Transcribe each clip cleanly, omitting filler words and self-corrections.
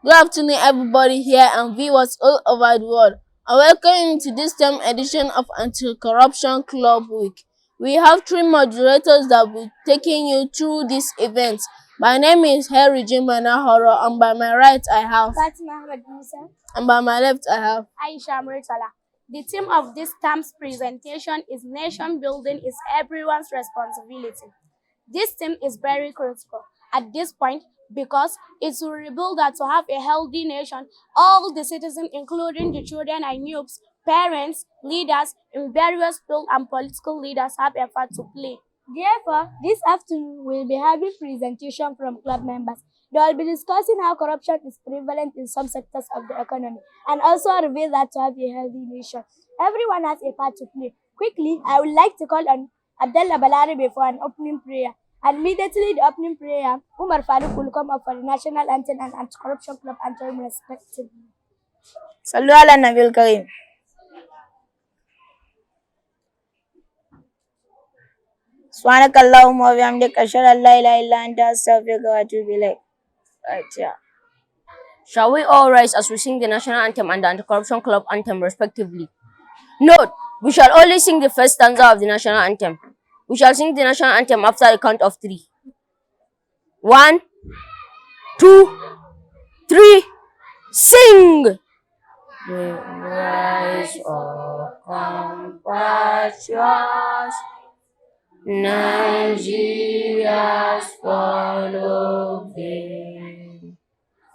Good afternoon, everybody here and viewers all over the world. I welcome you to this 10th edition of Anti-Corruption Club Week. We have three moderators that will be taking you through this event. My name is Harry Jimana Horo, and by my right I have Fatima Ahmed Musa, and by my left I have Aisha Murtala. The theme of this term's presentation is Nation Building is Everyone's Responsibility. This theme is very critical at this point because it will reveal that to have a healthy nation, all the citizens, including the children and youths, parents, leaders in various fields and political leaders have a part to play. Therefore, this afternoon we'll be having presentation from club members. They will be discussing how corruption is prevalent in some sectors of the economy and also reveal that to have a healthy nation, everyone has a part to play. Quickly, I would like to call on Abdullah Balarabe for an opening prayer. And immediately the opening prayer, Umar Farouk will come up for the national anthem and anti-corruption club anthem respectively. Sallu ala Nabil Karim. Subhanakallahumma wa bihamdika ashhadu an la ilaha illa anta astaghfiruka wa atubu ilaik. Right, yeah. Shall we all rise as we sing the national anthem and the anti-corruption club anthem respectively? Note, we shall only sing the first stanza of the national anthem. We shall sing the national anthem after the count of 3. 1, 2, 3, sing! The rise of compatriots, Nigeria's follow them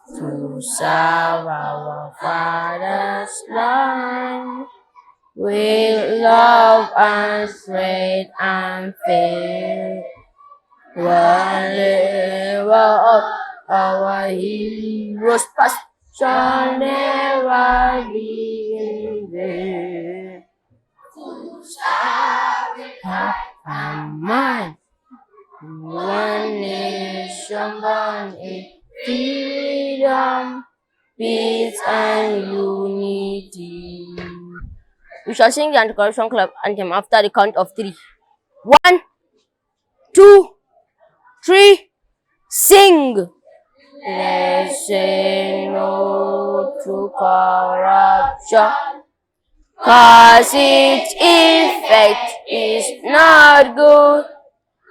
to serve our father's land with love and strength and faith. The labor of our heroes past shall never be in vain. And man, one nation born in freedom, peace and unity. We shall sing the anti-corruption club anthem after the count of 3. 1, 2, 3, sing! Let's say no to corruption, 'cause its effect is not good.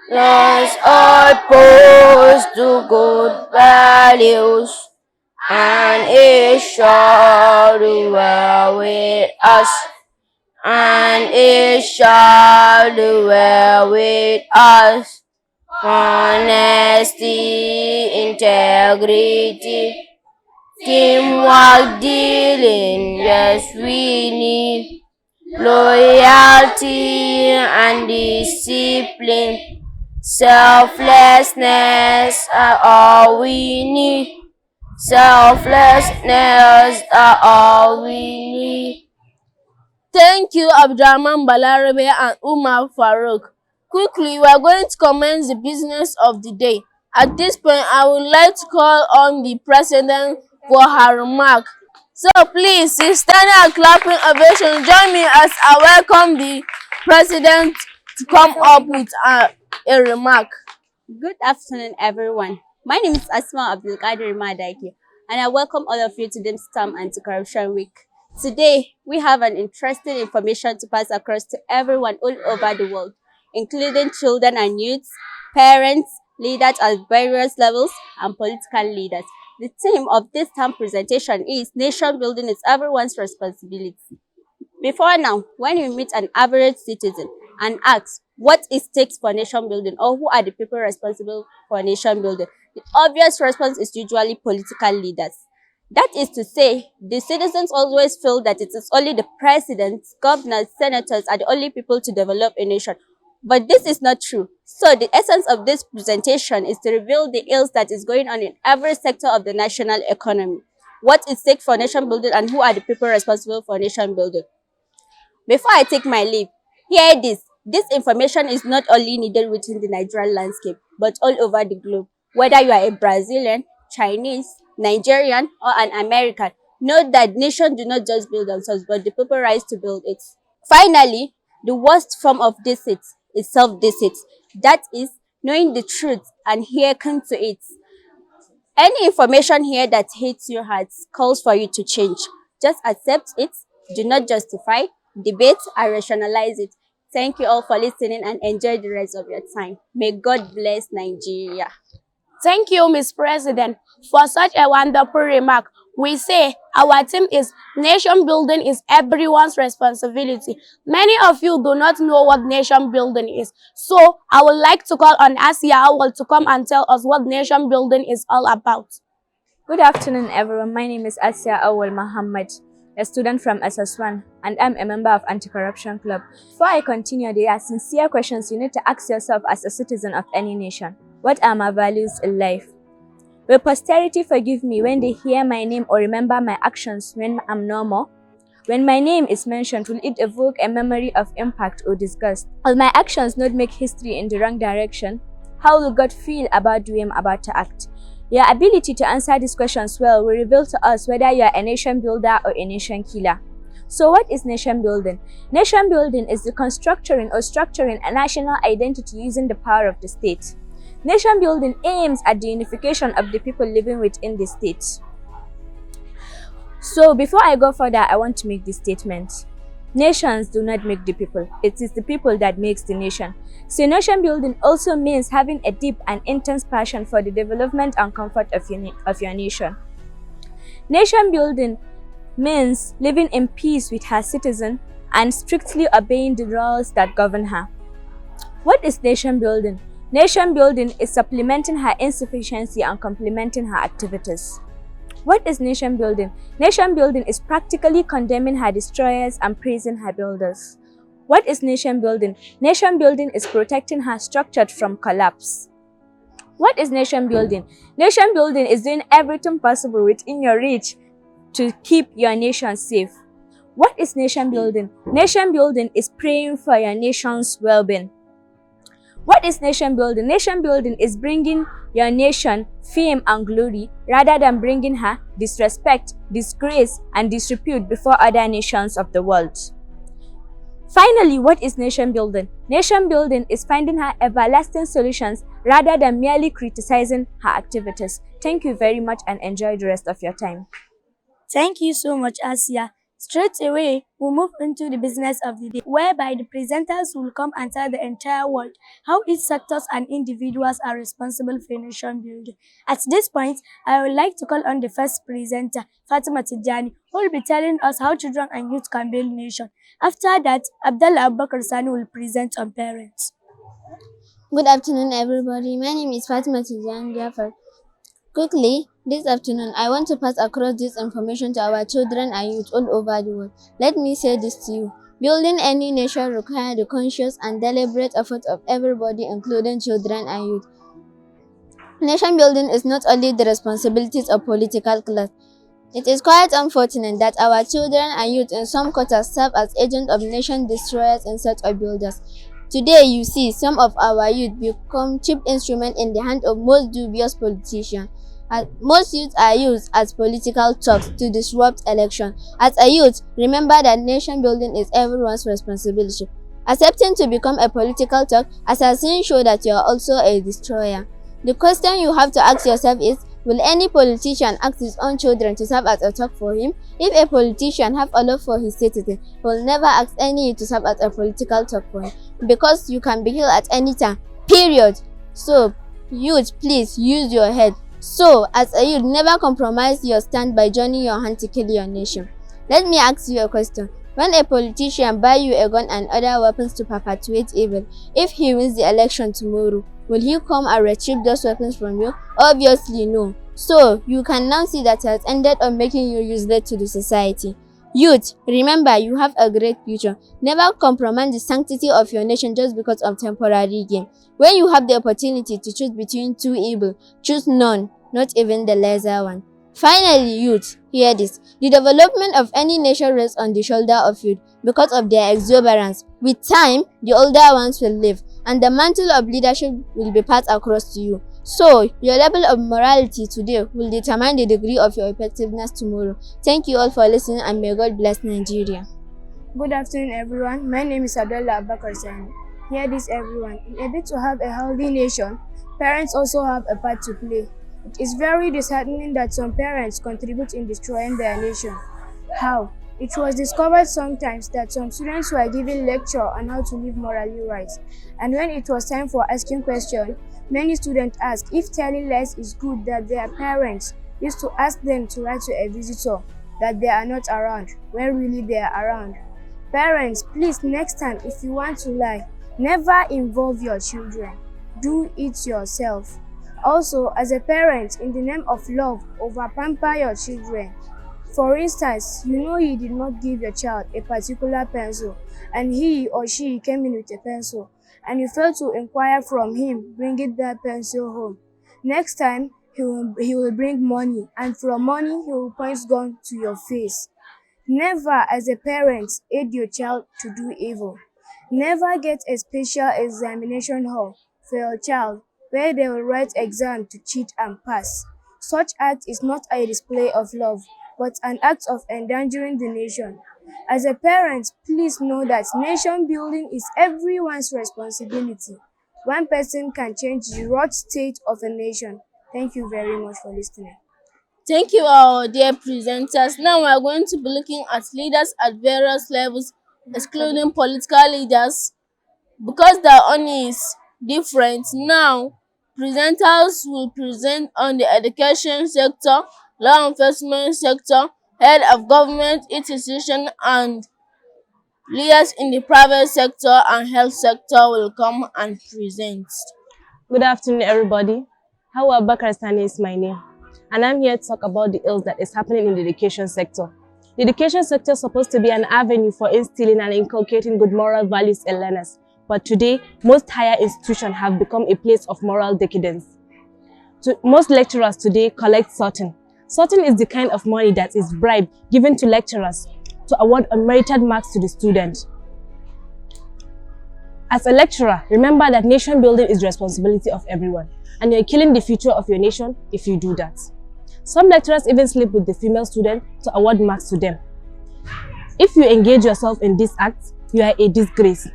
Let's oppose to good values, and it shall do well with us. And it shall do well with us. Honesty, integrity, teamwork, dealing, yes we need. Loyalty and discipline, selflessness are all we need. Selflessness are all we need. Thank you, Abdurrahman Balarabe and Umar Farouk. Quickly, we are going to commence the business of the day. At this point, I would like to call on the president for her remark. So please, standing and clapping ovation, join me as I welcome the president to come up with a remark. Good afternoon, everyone. My name is Asma Abdulkadir Madaki, and I welcome all of you to this term Anti-Corruption Week. Today, we have an interesting information to pass across to everyone all over the world, including children and youths, parents, leaders at various levels, and political leaders. The theme of this term presentation is Nation Building is Everyone's Responsibility. Before now, when you meet an average citizen and ask what it takes for nation building or who are the people responsible for nation building, the obvious response is usually political leaders. That is to say, the citizens always feel that it is only the presidents, governors, senators are the only people to develop a nation. But this is not true. So the essence of this presentation is to reveal the ills that is going on in every sector of the national economy, what it takes for nation building and who are the people responsible for nation building. Before I take my leave, hear this. This information is not only needed within the Nigerian landscape, but all over the globe. Whether you are a Brazilian, Chinese, Nigerian, or an American, note that nations do not just build themselves, but the people rise to build it. Finally, the worst form of deceit is self-deceit. That is, knowing the truth and hearkening to it. Any information here that hits your heart calls for you to change. Just accept it, do not justify, debate, and rationalize it. Thank you all for listening and enjoy the rest of your time. May God bless Nigeria. Thank you, Ms. President, for such a wonderful remark. We say our theme is nation building is everyone's responsibility. Many of you do not know what nation building is. So I would like to call on Asia Awal to come and tell us what nation building is all about. Good afternoon, everyone. My name is Asia Awal Muhammad, a student from SS1, and I'm a member of Anti-Corruption Club. Before I continue, there are sincere questions you need to ask yourself as a citizen of any nation. What are my values in life? Will posterity forgive me when they hear my name or remember my actions when I'm no more? When my name is mentioned, will it evoke a memory of impact or disgust? Will my actions not make history in the wrong direction? How will God feel about the way I'm about to act? Your ability to answer these questions well will reveal to us whether you are a nation builder or a nation killer. So what is nation building? Nation building is the constructing or structuring a national identity using the power of the state. Nation building aims at the unification of the people living within the state. So before I go further, I want to make this statement. Nations do not make the people. It is the people that makes the nation. So nation building also means having a deep and intense passion for the development and comfort of your nation. Nation building means living in peace with her citizens and strictly obeying the laws that govern her. What is nation building? Nation building is supplementing her insufficiency and complementing her activities. What is nation building? Nation building is practically condemning her destroyers and praising her builders. What is nation building? Nation building is protecting her structure from collapse. What is nation building? Nation building is doing everything possible within your reach to keep your nation safe. What is nation building? Nation building is praying for your nation's well-being. What is nation building? Nation building is bringing your nation fame and glory rather than bringing her disrespect, disgrace, and disrepute before other nations of the world. Finally, what is nation building? Nation building is finding her everlasting solutions rather than merely criticizing her activities. Thank you very much and enjoy the rest of your time. Thank you so much, Asia. Straight away, we move into the business of the day, whereby the presenters will come and tell the entire world how each sectors and individuals are responsible for nation building. At this point, I would like to call on the first presenter, Fatima Tijani, who will be telling us how children and youth can build nation. After that, Abdallah Abubakar Sani will present on parents. Good afternoon, everybody. My name is Fatima Tijani Jafar. Quickly, this afternoon, I want to pass across this information to our children and youth all over the world. Let me say this to you. Building any nation requires the conscious and deliberate effort of everybody, including children and youth. Nation building is not only the responsibilities of political class. It is quite unfortunate that our children and youth in some quarters serve as agents of nation destroyers instead of builders. Today, you see some of our youth become cheap instruments in the hands of most dubious politicians. Most youth are used as political talks to disrupt elections. As a youth, remember that nation building is everyone's responsibility. Accepting to become a political talk, assassins show that you are also a destroyer. The question you have to ask yourself is, will any politician ask his own children to serve as a talk for him? If a politician have a love for his citizens, he will never ask any youth to serve as a political talk for him, because you can be killed at any time, period. So, youth, please use your head. So, as a youth, never compromise your stand by joining your hand to kill your nation. Let me ask you a question. When a politician buy you a gun and other weapons to perpetuate evil, if he wins the election tomorrow, will he come and retrieve those weapons from you? Obviously no. So, you can now see that he has ended up making you useless to the society. Youth, remember you have a great future. Never compromise the sanctity of your nation just because of temporary gain. When you have the opportunity to choose between two evils, choose none, not even the lesser one. Finally, youth, hear this. The development of any nation rests on the shoulder of youth because of their exuberance. With time, the older ones will live, and the mantle of leadership will be passed across to you. So, your level of morality today will determine the degree of your effectiveness tomorrow. Thank you all for listening, and may God bless Nigeria. Good afternoon, everyone. My name is Abdallah Abubakar Sani. Hear this, everyone. In order to have a healthy nation, parents also have a part to play. It is very disheartening that some parents contribute in destroying their nation. How? It was discovered sometimes that some students were given lecture on how to live morally right. And when it was time for asking questions, many students asked if telling lies is good that their parents used to ask them to write to a visitor that they are not around, when really they are around. Parents, please next time if you want to lie, never involve your children. Do it yourself. Also, as a parent, in the name of love, over-pamper your children. For instance, you know you did not give your child a particular pencil and he or she came in with a pencil and you failed to inquire from him bringing that pencil home. Next time, he will bring money and from money he will point gun to your face. Never, as a parent, aid your child to do evil. Never get a special examination hall for your child where they will write exam to cheat and pass. Such act is not a display of love, but an act of endangering the nation. As a parent, please know that nation building is everyone's responsibility. One person can change the rough state of a nation. Thank you very much for listening. Thank you, our dear presenters. Now we are going to be looking at leaders at various levels, excluding political leaders, because the honor is different. Now, presenters will present on the education sector, law enforcement sector, head of government institution, and leaders in the private sector and health sector will come and present. Good afternoon, everybody. Hawa Bakar Sani is my name, and I'm here to talk about the ills that is happening in the education sector. The education sector is supposed to be an avenue for instilling and inculcating good moral values in learners, but today, most higher institutions have become a place of moral decadence. Most lecturers today collect sorting. Sorting is the kind of money that is bribe given to lecturers to award unmerited marks to the student. As a lecturer, remember that nation building is the responsibility of everyone, and you're killing the future of your nation if you do that. Some lecturers even sleep with the female student to award marks to them. If you engage yourself in this act, you are a disgrace.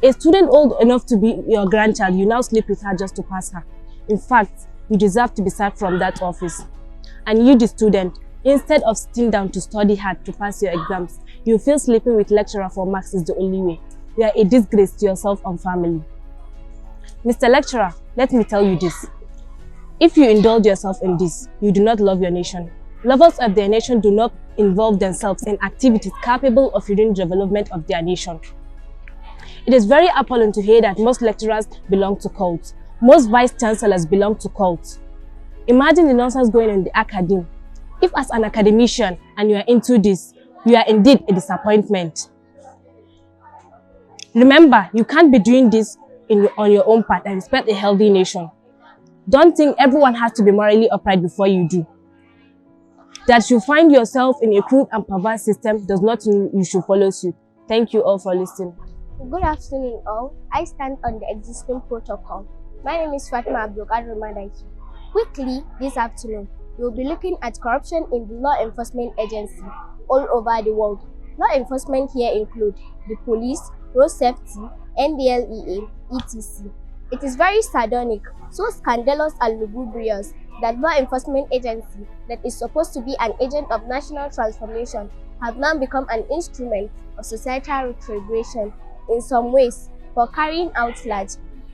A student old enough to be your grandchild, you now sleep with her just to pass her. In fact, you deserve to be sacked from that office. And you, the student, instead of sitting down to study hard to pass your exams, you feel sleeping with lecturer for marks is the only way. You are a disgrace to yourself and family. Mr. Lecturer, let me tell you this. If you indulge yourself in this, you do not love your nation. Lovers of their nation do not involve themselves in activities capable of hindering the development of their nation. It is very appalling to hear that most lecturers belong to cults. Most vice-chancellors belong to cults. Imagine the nonsense going on in the academy. If as an academician and you are into this, you are indeed a disappointment. Remember, you can't be doing this on your own part and expect a healthy nation. Don't think everyone has to be morally upright before you do. That you find yourself in a crude and perverse system does not mean you should follow suit. Thank you all for listening. Good afternoon, all. I stand on the existing protocol. My name is Fatima Abdulkadir Madaiki. Quickly, this afternoon, we will be looking at corruption in the law enforcement agency all over the world. Law enforcement here include the police, road safety, NDLEA, etc. It is very sardonic, so scandalous and lugubrious that law enforcement agency that is supposed to be an agent of national transformation has now become an instrument of societal retrogression in some ways for carrying out large.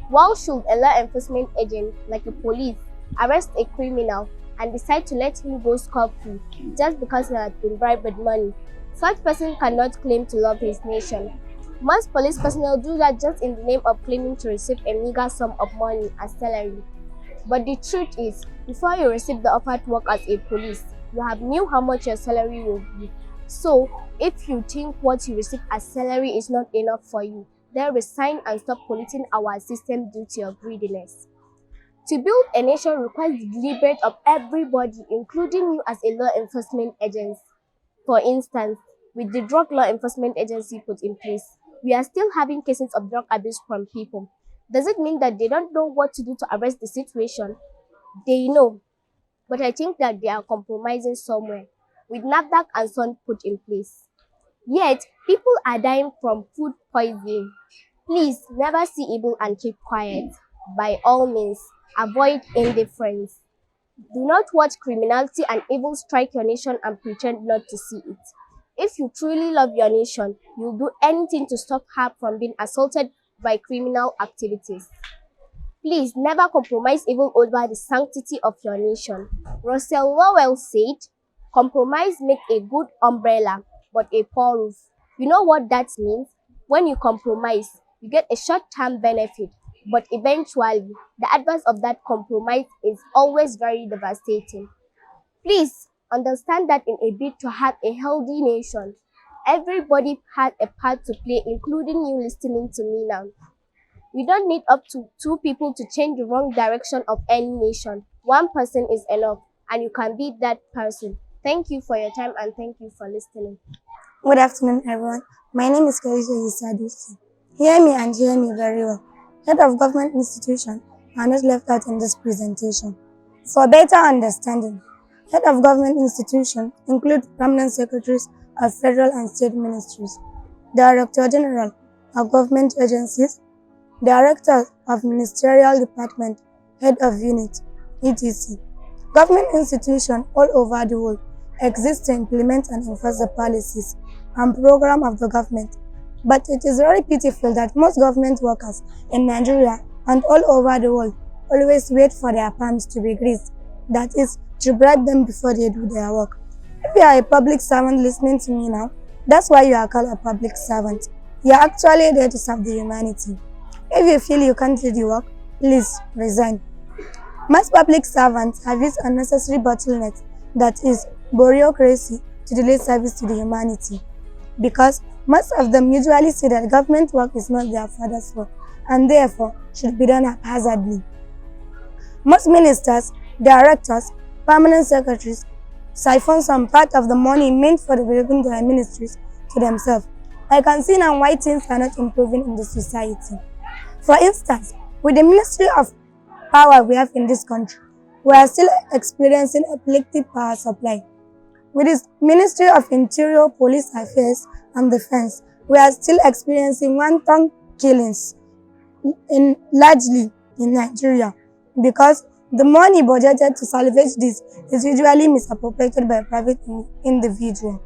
Why should a law enforcement agent like a police arrest a criminal and decide to let him go scot-free just because he has been bribed with money? Such person cannot claim to love his nation. Most police personnel do that just in the name of claiming to receive a meager sum of money as salary. But the truth is, before you receive the offer to work as a police, you have knew how much your salary will be. So, if you think what you receive as salary is not enough for you, then resign and stop polluting our system due to your greediness. To build a nation requires the deliberate of everybody, including you as a law enforcement agency. For instance, with the drug law enforcement agency put in place, we are still having cases of drug abuse from people. Does it mean that they don't know what to do to arrest the situation? They know, but I think that they are compromising somewhere, with NAFDAC and SON put in place. Yet, people are dying from food poisoning. Please never see evil and keep quiet. By all means, avoid indifference. Do not watch criminality and evil strike your nation and pretend not to see it. If you truly love your nation, you'll do anything to stop her from being assaulted by criminal activities. Please never compromise even over the sanctity of your nation. Russell Lowell said, "Compromise makes a good umbrella, but a poor roof." You know what that means? When you compromise, you get a short-term benefit, but eventually, the adverse of that compromise is always very devastating. Please understand that in a bid to have a healthy nation, everybody has a part to play, including you listening to me now. We don't need up to two people to change the wrong direction of any nation. One person is enough, and you can be that person. Thank you for your time and thank you for listening. Good afternoon, everyone. My name is Karisha Yisadusi. Hear me and hear me very well. Head of government institutions are not left out in this presentation. For better understanding, head of government institutions include permanent secretaries of federal and state ministries, director general of government agencies, director of ministerial department, head of unit, etc. Government institutions all over the world exist to implement and enforce the policies and program of the government. But it is very pitiful that most government workers in Nigeria and all over the world always wait for their palms to be greased, that is, to bribe them before they do their work. If you are a public servant listening to me now, that's why you are called a public servant. You are actually there to serve the humanity. If you feel you can't do the work, please resign. Most public servants have used unnecessary bottlenecks, that is, bureaucracy, to delay service to the humanity. Because most of them usually say that government work is not their father's work and therefore should be done haphazardly. Most ministers, directors, permanent secretaries siphon some part of the money meant for developing their ministries to themselves. I can see now why things are not improving in the society. For instance, with the Ministry of Power we have in this country, we are still experiencing epileptic power supply. With the Ministry of Interior, Police Affairs and Defense, we are still experiencing wanton killings largely in Nigeria because the money budgeted to salvage this is usually misappropriated by private individuals.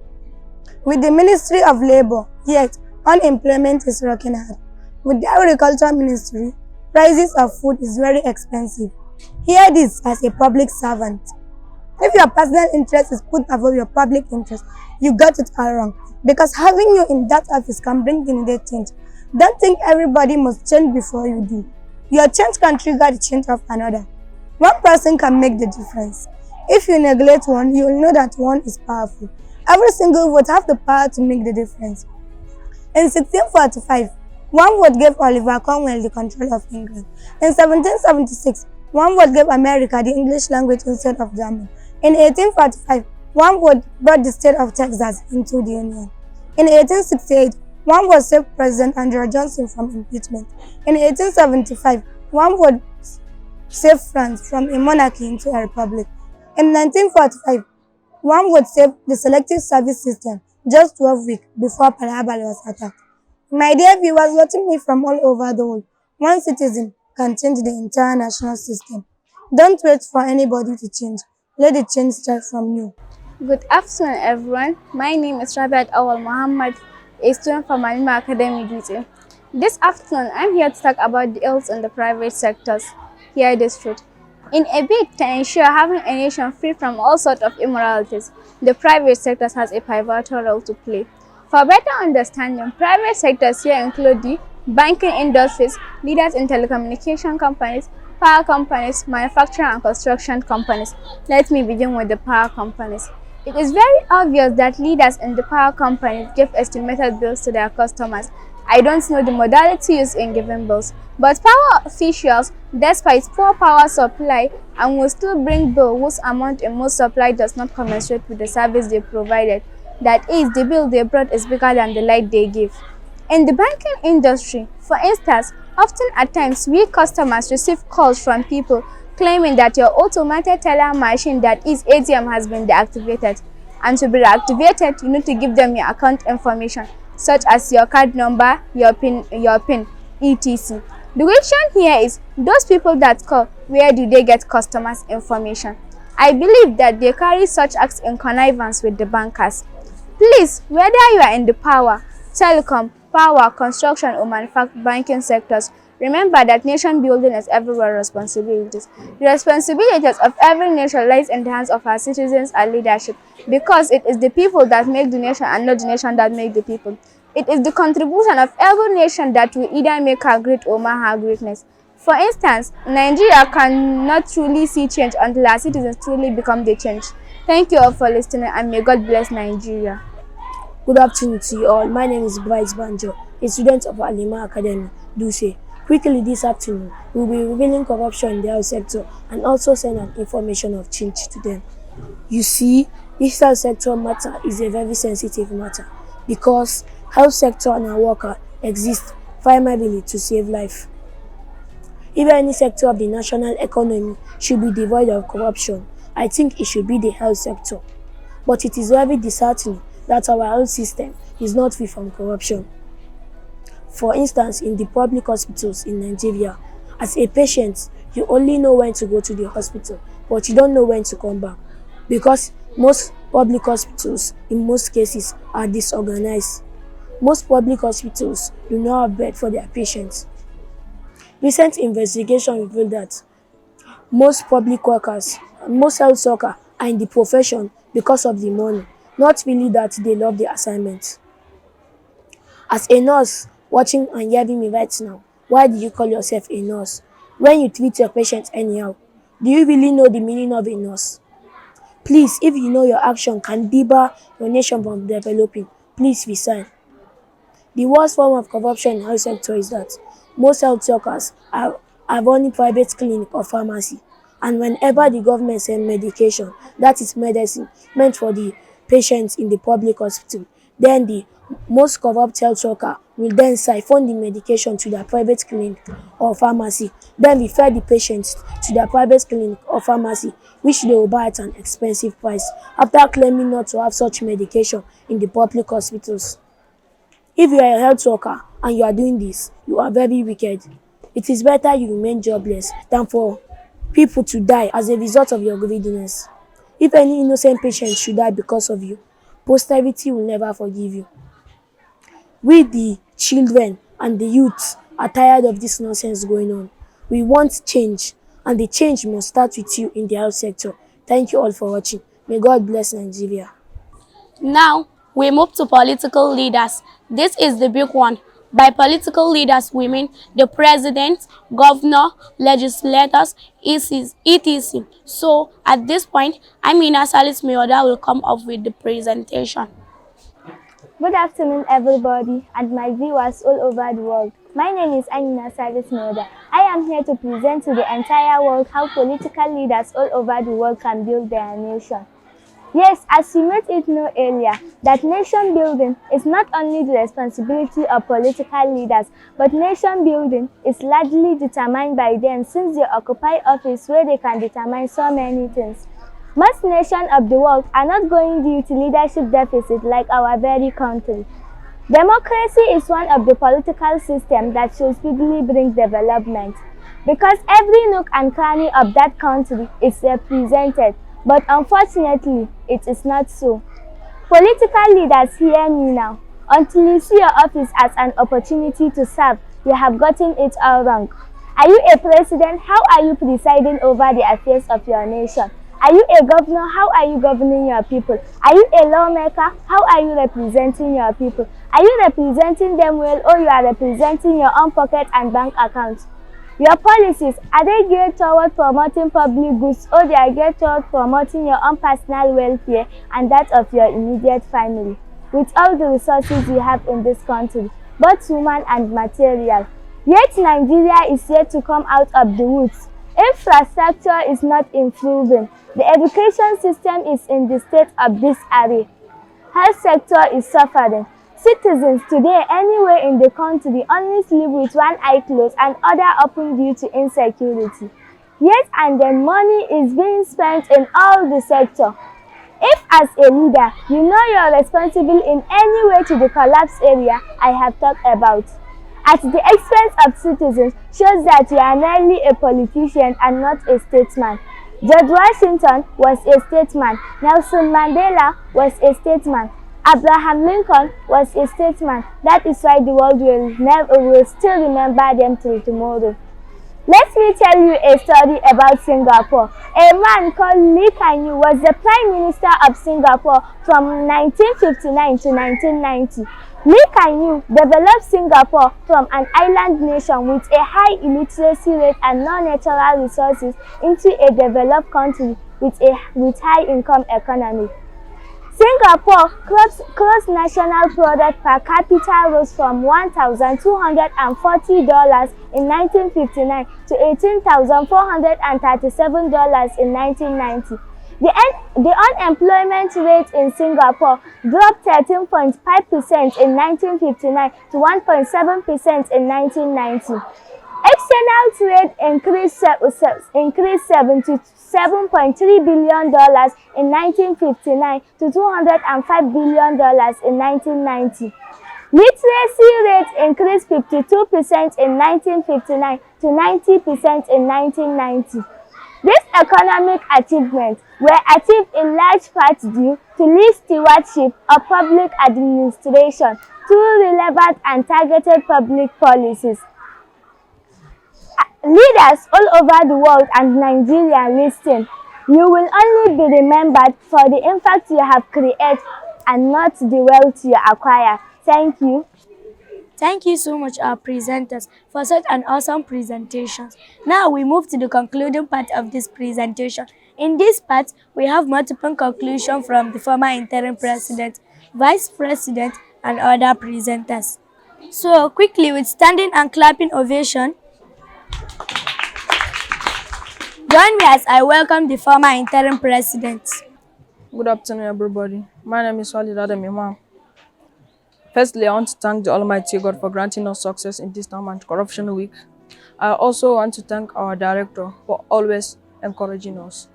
With the Ministry of Labor, yet unemployment is rocking hard. With the Agriculture Ministry, prices of food is very expensive. Hear this as a public servant. If your personal interest is put above your public interest, you got it all wrong. Because having you in that office can bring immediate change. Don't think everybody must change before you do. Your change can trigger the change of another. One person can make the difference. If you neglect one, you will know that one is powerful. Every single vote has the power to make the difference. In 1645, one vote gave Oliver Cromwell the control of England. In 1776, one vote gave America the English language instead of German. In 1845, one vote brought the state of Texas into the Union. In 1868, one vote saved President Andrew Johnson from impeachment. In 1875, one vote saved France from a monarchy into a republic. In 1945, one vote saved the selective service system just 12 weeks before Pearl Harbor was attacked. My dear viewers watching me from all over the world, one citizen can change the entire national system. Don't wait for anybody to change. Let the change start from you. Good afternoon, everyone. My name is Rabiat Awal Muhammad, a student from Alniima Academy Duty. This afternoon, I'm here to talk about the ills in the private sectors. Hear this truth. In a bid to ensure having a nation free from all sorts of immoralities, the private sector has a pivotal role to play. For better understanding, private sectors here include the banking industries, leaders in telecommunication companies, power companies, manufacturing and construction companies. Let me begin with the power companies. It is very obvious that leaders in the power companies give estimated bills to their customers. I don't know the modality used in giving bills, but power officials, despite poor power supply, and will still bring bill whose amount in most supply does not commensurate with the service they provided. That is, the bill they brought is bigger than the light they give. In the banking industry, for instance, often at times we customers receive calls from people claiming that your automated teller machine, that is ATM, has been deactivated. And to be reactivated, you need to give them your account information, such as your card number, your PIN, etc. The question here is, those people that call, where do they get customers' information? I believe that they carry such acts in connivance with the bankers. Please, whether you are in the power, telecom, power, construction or banking sectors, remember that nation building is everyone's responsibilities. The responsibilities of every nation lies in the hands of our citizens and leadership, because it is the people that make the nation and not the nation that make the people. It is the contribution of every nation that will either make her great or mar her greatness. For instance, Nigeria cannot truly see change until our citizens truly become the change. Thank you all for listening, and may God bless Nigeria. Good afternoon to you all. My name is Bryce Banjo, a student of Al-niima Academy, Duse. Quickly this afternoon, we will be revealing corruption in the health sector and also send an information of change to them. You see, this health sector matter is a very sensitive matter because health sector and our worker exist primarily to save life. If any sector of the national economy should be devoid of corruption, I think it should be the health sector. But it is very disheartening that our health system is not free from corruption. For instance, in the public hospitals in Nigeria, as a patient, you only know when to go to the hospital, but you don't know when to come back, because most public hospitals, in most cases, are disorganized. Most public hospitals do not have bed for their patients. Recent investigation revealed that most public workers, most health workers are in the profession because of the money, not really that they love the assignment. As a nurse watching and hearing me right now, why do you call yourself a nurse? When you treat your patients anyhow, do you really know the meaning of a nurse? Please, if you know your action can debar your nation from developing, please resign. The worst form of corruption in the health sector is that most health workers are running private clinic or pharmacy, and whenever the government sends medication, that is medicine meant for the patients in the public hospital, then the most corrupt health worker will then siphon the medication to their private clinic or pharmacy, then refer the patients to their private clinic or pharmacy, which they will buy at an expensive price, after claiming not to have such medication in the public hospitals. If you are a health worker and you are doing this, you are very wicked. It is better you remain jobless than for people to die as a result of your greediness. If any innocent patient should die because of you, posterity will never forgive you. We, the children and the youths, are tired of this nonsense going on. We want change, and the change must start with you in the health sector. Thank you all for watching. May God bless Nigeria. Now, we move to political leaders. This is the big one. By political leaders, we mean the president, governor, legislators, etc. So, at this point, Amina Salis Mioda will come up with the presentation. Good afternoon, everybody, and my viewers all over the world. My name is Alniima Service Moda. I am here to present to the entire world how political leaders all over the world can build their nation. Yes, as you made it know earlier, that nation building is not only the responsibility of political leaders, but nation building is largely determined by them, since they occupy office where they can determine so many things. Most nations of the world are not going due to leadership deficit like our very country. Democracy is one of the political systems that should speedily bring development, because every nook and cranny of that country is represented. But unfortunately, it is not so. Political leaders, hear me now. Until you see your office as an opportunity to serve, you have gotten it all wrong. Are you a president? How are you presiding over the affairs of your nation? Are you a governor? How are you governing your people? Are you a lawmaker? How are you representing your people? Are you representing them well, or you are representing your own pocket and bank accounts? Your policies, are they geared toward promoting public goods, or they are geared toward promoting your own personal welfare and that of your immediate family? With all the resources we have in this country, both human and material, yet Nigeria is yet to come out of the woods. Infrastructure is not improving. The education system is in the state of disarray. Health sector is suffering. Citizens today anywhere in the country only sleep with one eye closed and other open due to insecurity. Yet and then money is being spent in all the sector. If as a leader, you know you are responsible in any way to the collapse area I have talked about, at the expense of citizens, shows that you are merely a politician and not a statesman. George Washington was a statesman. Nelson Mandela was a statesman. Abraham Lincoln was a statesman. That is why the world will still remember them till tomorrow. Let me tell you a story about Singapore. A man called Lee Kuan Yew was the Prime Minister of Singapore from 1959 to 1990. Lee Kuan Yew developed Singapore from an island nation with a high illiteracy rate and no natural resources into a developed country with high income economy. Singapore gross national product per capita rose from $1,240 in 1959 to $18,437 in 1990. The unemployment rate in Singapore dropped 13.5% in 1959 to 1.7% in 1990. External trade increased $77.3 billion in 1959 to $205 billion in 1990. Literacy rate increased 52% in 1959 to 90% in 1990. These economic achievements were achieved in large part due to Lee's stewardship of public administration through relevant and targeted public policies. Leaders all over the world and Nigeria listen. You will only be remembered for the impact you have created and not the wealth you acquire. Thank you. Thank you so much, our presenters, for such an awesome presentation. Now we move to the concluding part of this presentation. In this part, we have multiple conclusions from the former interim president, vice president, and other presenters. So quickly, with standing and clapping ovation, join me as I welcome the former interim president. Good afternoon, everybody. My name is Walid Alniima. Firstly, I want to thank the Almighty God for granting us success in this Time Anti-Corruption Week. I also want to thank our director for always encouraging us.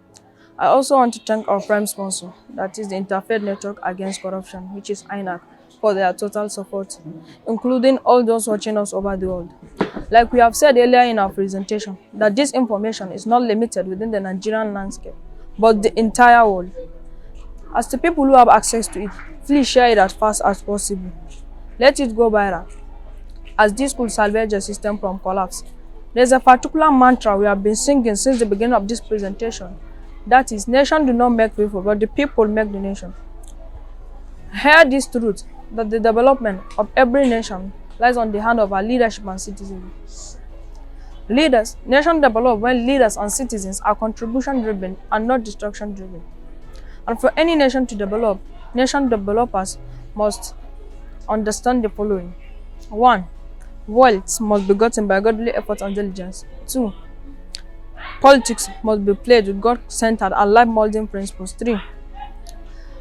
I also want to thank our prime sponsor, that is the Interfaith Network Against Corruption, which is INAC, for their total support, including all those watching us over the world. Like we have said earlier in our presentation, that this information is not limited within the Nigerian landscape, but the entire world. As the people who have access to it, please share it as fast as possible. Let it go viral, as this could salvage the system from collapse. There's a particular mantra we have been singing since the beginning of this presentation. That is, nation do not make people, but the people make the nation. Hear this truth, that the development of every nation lies on the hand of our leadership and citizens. Nation develop when leaders and citizens are contribution-driven and not destruction-driven. And for any nation to develop, nation developers must understand the following. 1. Wealth must be gotten by godly effort and diligence. 2. Politics must be played with God-centered and life-molding principles. 3.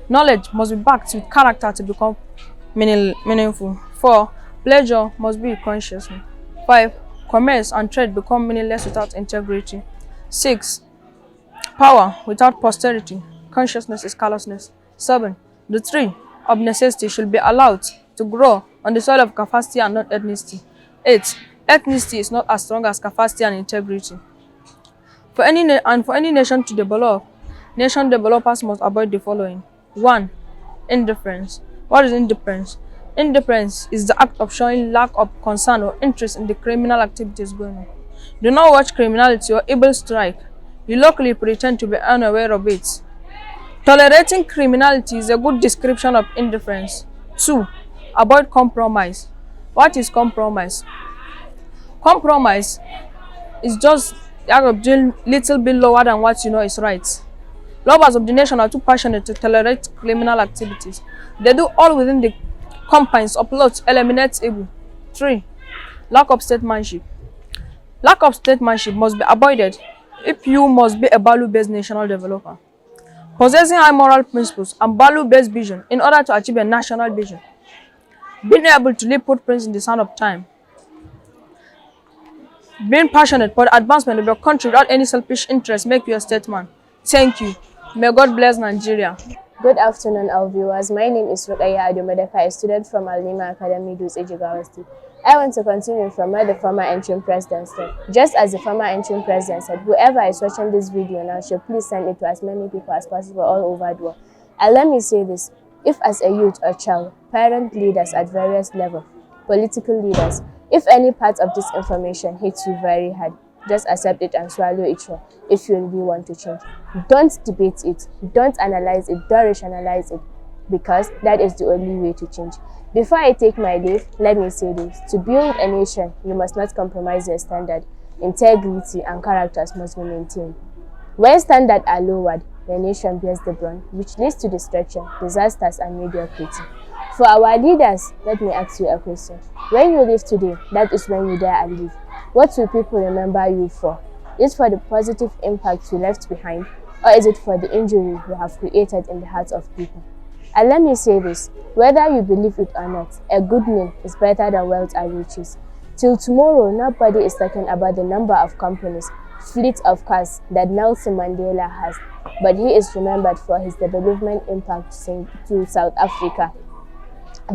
Knowledge must be backed with character to become meaningful. 4. Pleasure must be conscious. 5. Commerce and trade become meaningless without integrity. 6. Power without posterity. Consciousness is callousness. 7. The tree of necessity should be allowed to grow on the soil of capacity and not ethnicity. 8. Ethnicity is not as strong as capacity and integrity. For any nation to develop, nation developers must avoid the following. 1. Indifference. What is indifference? Indifference is the act of showing lack of concern or interest in the criminal activities going on. Do not watch criminality or evil strike. You locally pretend to be unaware of it. Tolerating criminality is a good description of indifference. 2. Avoid compromise. What is compromise? Compromise is just the act of doing little bit lower than what you know is right. Lovers of the nation are too passionate to tolerate criminal activities. They do all within the confines of law to eliminate evil. 3. Lack of statesmanship. Lack of statesmanship must be avoided if you must be a value-based national developer. Possessing high moral principles and value-based vision in order to achieve a national vision. Being able to leave footprints in the sand of time. Being passionate for the advancement of your country without any selfish interest make you a statesman. Thank you. May God bless Nigeria. Good afternoon, our viewers. My name is Rukaya Adomedeka, a student from Al-niima Academy, Dutse Jigawa State. I want to continue from where the former interim president said. Just as the former interim president said, whoever is watching this video now should please send it to as many people as possible all over the world. And let me say this, if as a youth or child, parent leaders at various levels, political leaders, if any part of this information hits you very hard, just accept it and swallow it raw if you really want to change. Don't debate it, don't analyze it, don't rationalize it, because that is the only way to change. Before I take my leave, let me say this. To build a nation, you must not compromise your standard. Integrity and characters must be maintained. When standards are lowered, the nation bears the brunt, which leads to destruction, disasters, and mediocrity. For our leaders, let me ask you a question. When you live today, that is when you die and live. What will people remember you for? Is it for the positive impact you left behind, or is it for the injury you have created in the hearts of people? And let me say this, whether you believe it or not, a good name is better than wealth and riches. Till tomorrow, nobody is talking about the number of companies, fleets of cars that Nelson Mandela has, but he is remembered for his development impact to South Africa.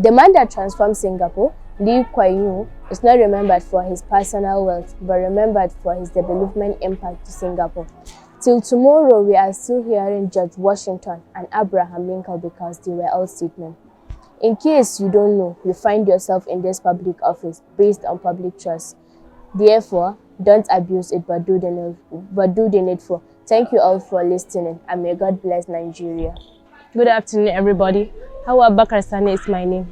The man that transformed Singapore, Lee Kuan Yew, is not remembered for his personal wealth, but remembered for his development impact to Singapore. Till tomorrow, we are still hearing George Washington and Abraham Lincoln because they were all statesmen. In case you don't know, you find yourself in this public office based on public trust. Therefore, don't abuse it, but do the needful. Thank you all for listening, and may God bless Nigeria. Good afternoon, everybody. Hawa Bakar Sani is my name.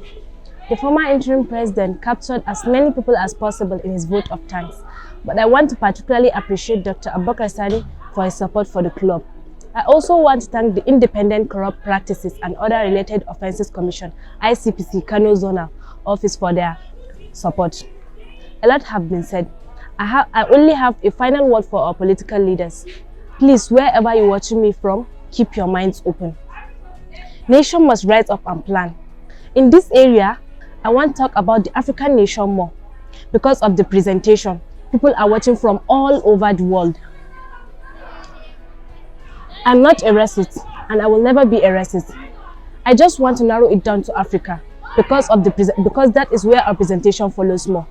The former interim president captured as many people as possible in his vote of thanks, but I want to particularly appreciate Dr. Abubakar Sani for his support for the club. I also want to thank the Independent Corrupt Practices and Other Related Offences Commission, ICPC, Kano Zonal Office for their support. A lot have been said. I only have a final word for our political leaders. Please, wherever you're watching me from, keep your minds open. Nation must rise up and plan. In this area, I want to talk about the African nation more. Because of the presentation, people are watching from all over the world. I'm not a racist, and I will never be a racist. I just want to narrow it down to Africa because that is where our presentation follows more.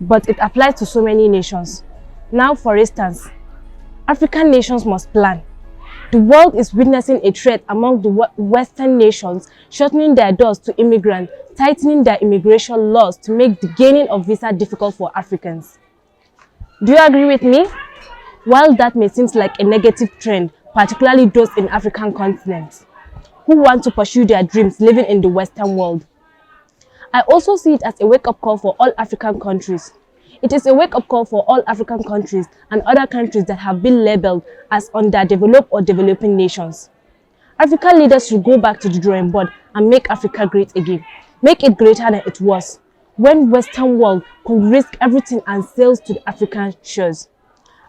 But it applies to so many nations. Now, for instance, African nations must plan. The world is witnessing a threat among the Western nations, shortening their doors to immigrants, tightening their immigration laws to make the gaining of visa difficult for Africans. Do you agree with me? While that may seem like a negative trend, particularly those in African continents who want to pursue their dreams living in the Western world, I also see it as a wake-up call for all African countries. It is a wake-up call for all African countries and other countries that have been labeled as underdeveloped or developing nations. African leaders should go back to the drawing board and make Africa great again. Make it greater than it was when Western world could risk everything and sail to the African shores.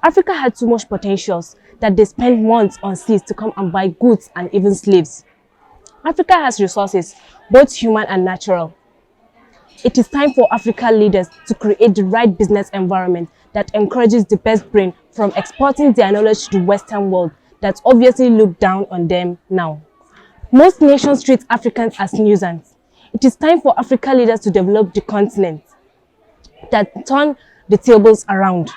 Africa had too much potentials that they spent months on seas to come and buy goods and even slaves. Africa has resources, both human and natural. It is time for African leaders to create the right business environment that encourages the best brain from exporting their knowledge to the Western world that obviously look down on them now. Most nations treat Africans as nuisance. It is time for African leaders to develop the continent that turn the tables around.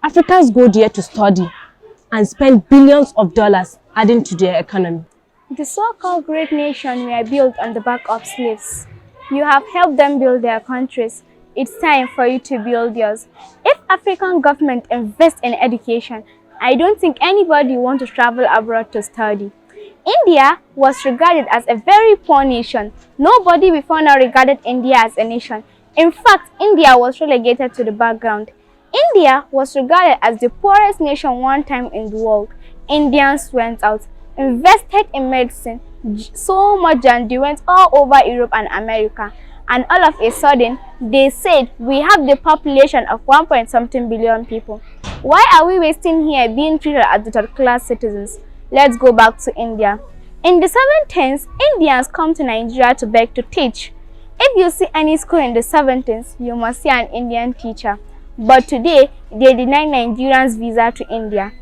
Africans go there to study and spend billions of dollars adding to their economy. The so-called great nation were built on the back of slaves. You have helped them build their countries. It's time for you to build yours. If African government invests in education, I don't think anybody wants to travel abroad to study. India was regarded as a very poor nation. Nobody before now regarded India as a nation. In fact, India was relegated to the background. India was regarded as the poorest nation one time in the world. Indians went out, invested in medicine, so much that they went all over Europe and America. And all of a sudden, they said we have the population of 1.something billion people. Why are we wasting here being treated as the third-class citizens? Let's go back to India. In the 17th, Indians come to Nigeria to beg to teach. If you see any school in the 17th, you must see an Indian teacher. But today, they deny Nigerians visa to India.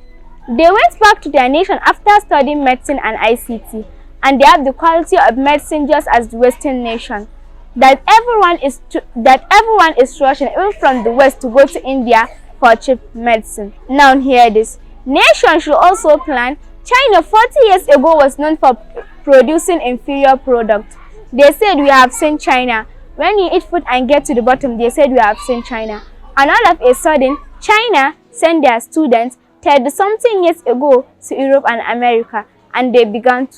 They went back to their nation after studying medicine and ICT, and they have the quality of medicine just as the Western nation. That everyone is rushing even from the West to go to India for cheap medicine. Now hear this. Nation should also plan. China 40 years ago was known for producing inferior products. They said we have seen China. When you eat food and get to the bottom, they said we have seen China. And all of a sudden, China sent their students 30 something years ago to Europe and America, and they began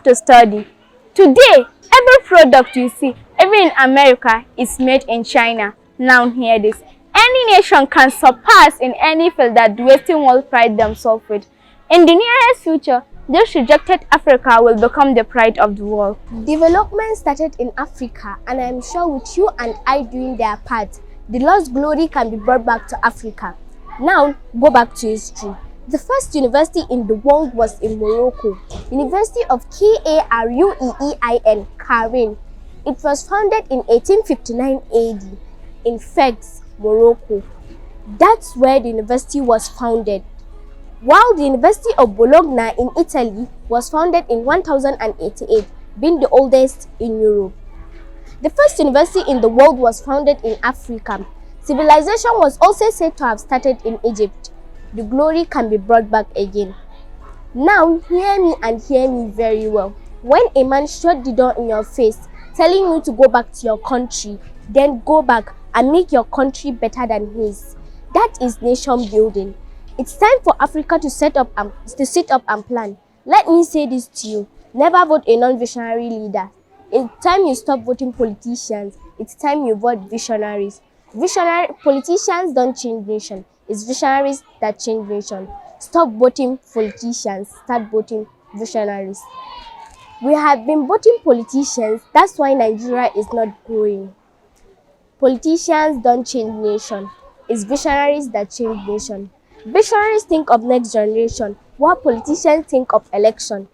to study. Today, every product you see, even in America, is made in China. Now hear this. Any nation can surpass in any field that the Western world pride themselves with. In the nearest future, this rejected Africa will become the pride of the world. Development started in Africa, and I am sure with you and I doing their part, the lost glory can be brought back to Africa. Now, go back to history. The first university in the world was in Morocco, University of Karuein, Karen. It was founded in 1859 AD in Fez, Morocco. That's where the university was founded. While the University of Bologna in Italy was founded in 1088, being the oldest in Europe. The first university in the world was founded in Africa. Civilization was also said to have started in Egypt. The glory can be brought back again. Now, hear me and hear me very well. When a man shut the door in your face, telling you to go back to your country, then go back and make your country better than his. That is nation building. It's time for Africa to sit up and plan. Let me say this to you. Never vote a non-visionary leader. It's time you stop voting politicians. It's time you vote visionaries. Politicians don't change nation. It's visionaries that change nation. Stop voting politicians. Start voting visionaries. We have been voting politicians. That's why Nigeria is not growing. Politicians don't change nation. It's visionaries that change nation. Visionaries think of next generation, while politicians think of election.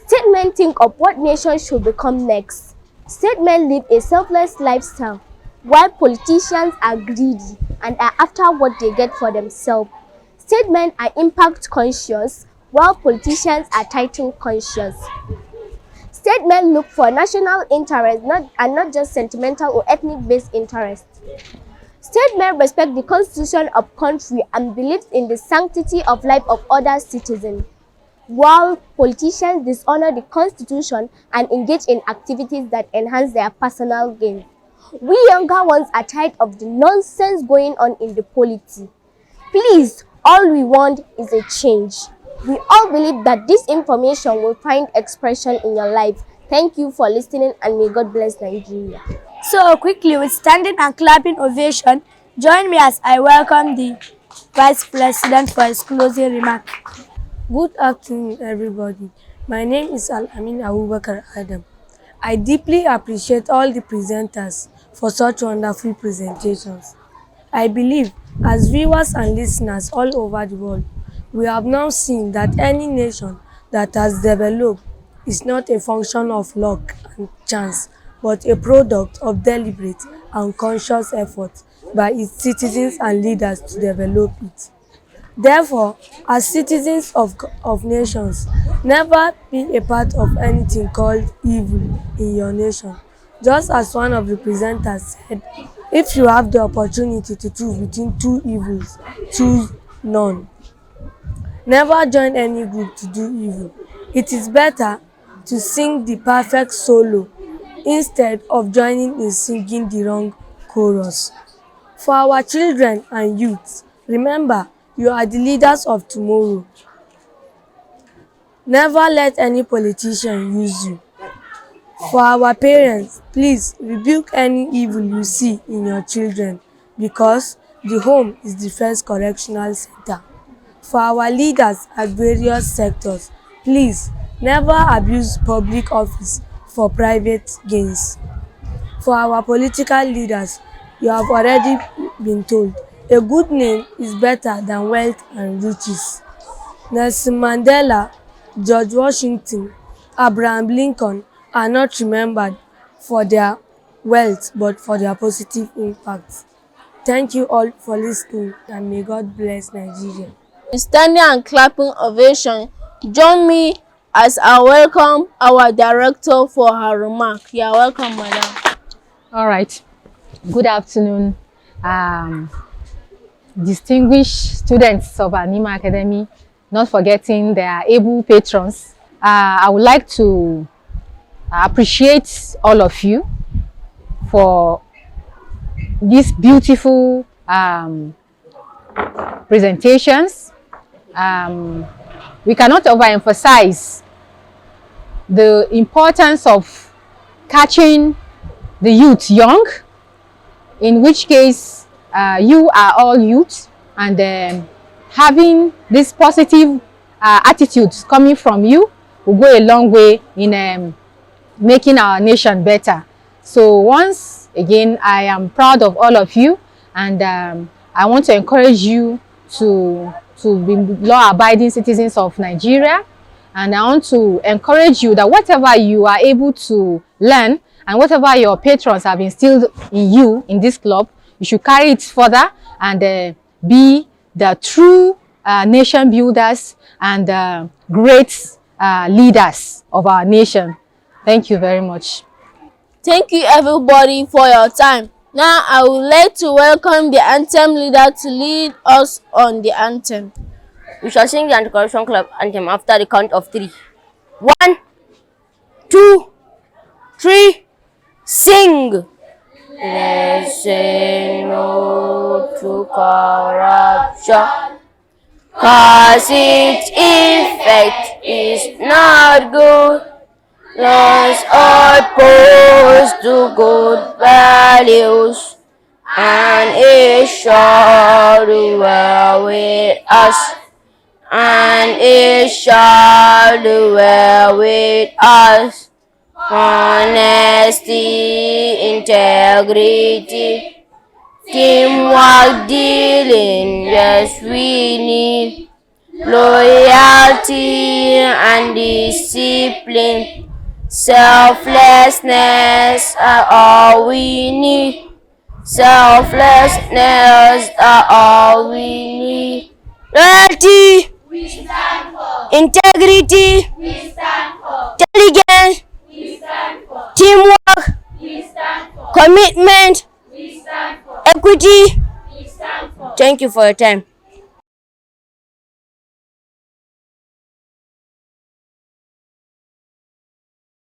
Statesmen think of what nation should become next. Statesmen live a selfless lifestyle, while politicians are greedy and are after what they get for themselves. Statesmen are impact conscious, while politicians are title conscious. Statesmen look for national interest and not just sentimental or ethnic-based interest. Statesmen respect the constitution of country and believe in the sanctity of life of other citizens, while politicians dishonor the constitution and engage in activities that enhance their personal gain. We younger ones are tired of the nonsense going on in the polity. Please, all we want is a change. We all believe that this information will find expression in your life. Thank you for listening, and may God bless Nigeria. So quickly, with standing and clapping ovation, join me as I welcome the Vice President for his closing remark. Good afternoon, everybody. My name is Al-Niima Adam. I deeply appreciate all the presenters for such wonderful presentations. I believe, as viewers and listeners all over the world, we have now seen that any nation that has developed is not a function of luck and chance, but a product of deliberate and conscious effort by its citizens and leaders to develop it. Therefore, as citizens of nations, never be a part of anything called evil in your nation. Just as one of the presenters said, if you have the opportunity to choose between two evils, choose none. Never join any group to do evil. It is better to sing the perfect solo instead of joining in singing the wrong chorus. For our children and youth, remember, you are the leaders of tomorrow. Never let any politician use you. For our parents, please rebuke any evil you see in your children, because the home is the first correctional center. For our leaders at various sectors, please never abuse public office for private gains. For our political leaders, you have already been told, a good name is better than wealth and riches. Nelson Mandela, George Washington, Abraham Lincoln are not remembered for their wealth but for their positive impact. Thank you all for listening, and may God bless Nigeria. Standing and clapping ovation. Join me as I welcome our director for her remark. You are welcome, madam. All right. Good afternoon, distinguished students of Alniima Academy, not forgetting their able patrons. I would like to appreciate all of you for these beautiful presentations. We cannot overemphasize the importance of catching the youth young, in which case you are all youth, and having this positive attitudes coming from you will go a long way in making our nation better. So once again, I am proud of all of you, and I want to encourage you to be law-abiding citizens of Nigeria. And I want to encourage you that whatever you are able to learn and whatever your patrons have instilled in you in this club, you should carry it further and be the true nation builders and great leaders of our nation. Thank you very much. Thank you everybody for your time. Now I would like to welcome the anthem leader to lead us on the anthem. We shall sing the Anti-Corruption Club anthem after the count of 3. 1, 2, 3, sing! Let's say no to corruption, cause its effect is not good. Let's oppose to good values, and it shall do well with us. And it shall do well with us. Honesty, integrity, teamwork, dealing, yes we need. Loyalty and discipline, selflessness are all we need. Selflessness are all we need. Loyalty, we stand for. Integrity, we stand for. Intelligence, we stand for. Teamwork, we stand for. Commitment, we stand for. Equity, we stand for. Thank you for your time.